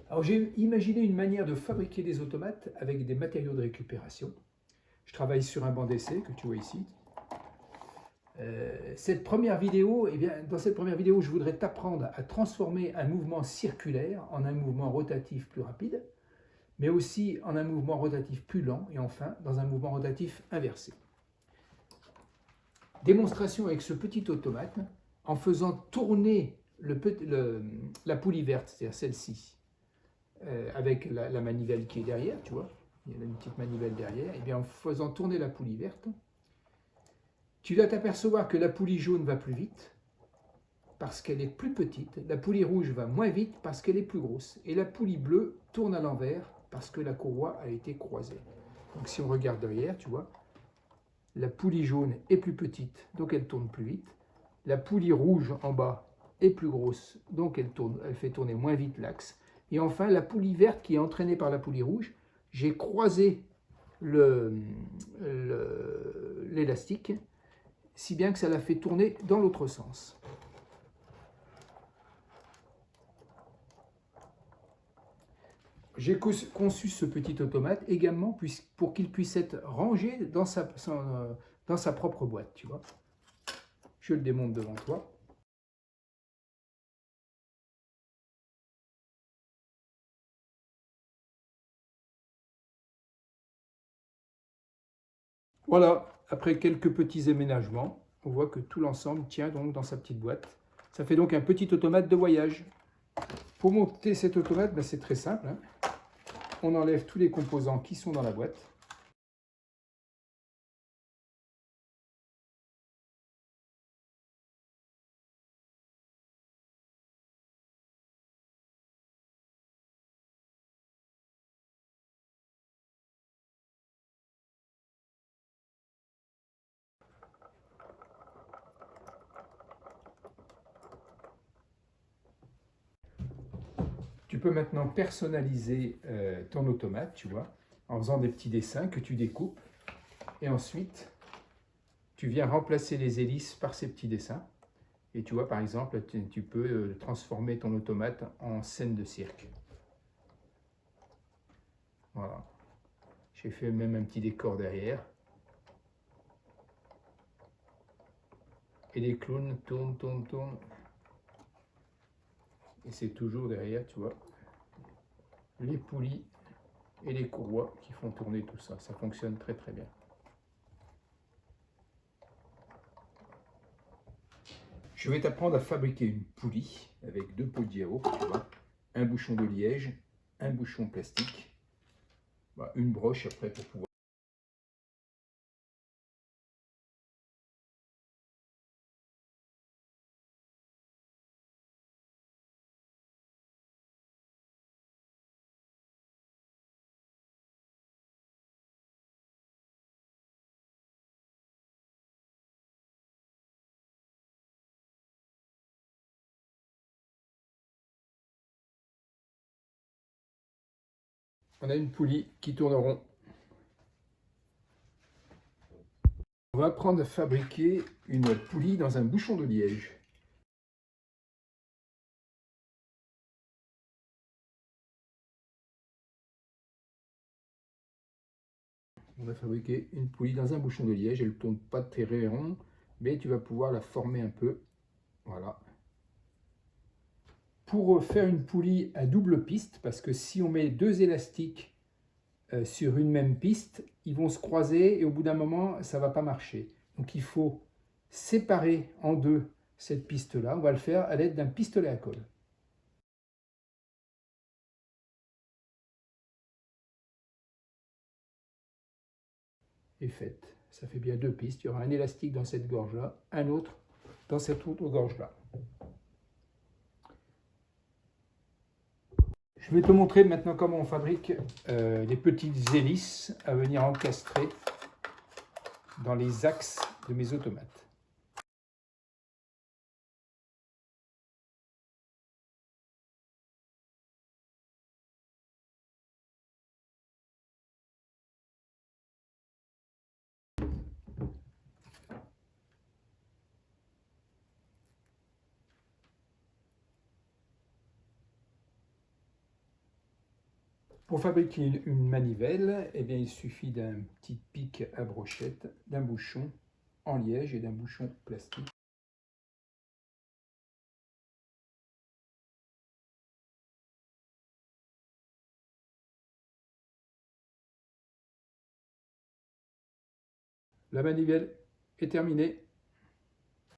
Alors j'ai imaginé une manière de fabriquer des automates avec des matériaux de récupération. Je travaille sur un banc d'essai que tu vois ici. Cette première vidéo, eh bien, dans cette première vidéo, je voudrais t'apprendre à transformer un mouvement circulaire en un mouvement rotatif plus rapide, mais aussi en un mouvement rotatif plus lent et enfin dans un mouvement rotatif inversé. Démonstration avec ce petit automate en faisant tourner la poulie verte, c'est-à-dire celle-ci, avec la manivelle qui est derrière, tu vois, il y a une petite manivelle derrière, et bien en faisant tourner la poulie verte, tu dois t'apercevoir que la poulie jaune va plus vite parce qu'elle est plus petite, la poulie rouge va moins vite parce qu'elle est plus grosse, et la poulie bleue tourne à l'envers parce que la courroie a été croisée. Donc si on regarde derrière, tu vois, la poulie jaune est plus petite, donc elle tourne plus vite. La poulie rouge en bas est plus grosse, donc elle fait tourner moins vite l'axe. Et enfin, la poulie verte qui est entraînée par la poulie rouge, j'ai croisé l'élastique, si bien que ça la fait tourner dans l'autre sens. J'ai conçu ce petit automate également pour qu'il puisse être rangé dans sa propre boîte, tu vois. Je le démonte devant toi. Voilà, après quelques petits aménagements, on voit que tout l'ensemble tient donc dans sa petite boîte. Ça fait donc un petit automate de voyage. Pour monter cet automate, ben c'est très simple, hein. On enlève tous les composants qui sont dans la boîte. Tu peux maintenant personnaliser ton automate, tu vois, en faisant des petits dessins que tu découpes. Et ensuite, tu viens remplacer les hélices par ces petits dessins. Et tu vois, par exemple, tu peux transformer ton automate en scène de cirque. Voilà. J'ai fait même un petit décor derrière. Et les clowns tournent, tournent, tournent. Et c'est toujours derrière, tu vois, les poulies et les courroies qui font tourner tout ça. Ça fonctionne très très bien. Je vais t'apprendre à fabriquer une poulie avec deux pots de yaourt, tu vois, un bouchon de liège, un bouchon plastique, une broche après pour pouvoir. On a une poulie qui tourne rond. On va apprendre à fabriquer une poulie dans un bouchon de liège. On va fabriquer une poulie dans un bouchon de liège. Elle ne tourne pas très rond, mais tu vas pouvoir la former un peu. Voilà. Pour faire une poulie à double piste, parce que si on met deux élastiques sur une même piste, ils vont se croiser et au bout d'un moment, ça ne va pas marcher. Donc il faut séparer en deux cette piste-là. On va le faire à l'aide d'un pistolet à colle. Et faite. Ça fait bien deux pistes. Il y aura un élastique dans cette gorge-là, un autre dans cette autre gorge-là. Je vais te montrer maintenant comment on fabrique les petites hélices à venir encastrer dans les axes de mes automates. Pour fabriquer une manivelle, eh bien, il suffit d'un petit pic à brochette, d'un bouchon en liège et d'un bouchon plastique. La manivelle est terminée.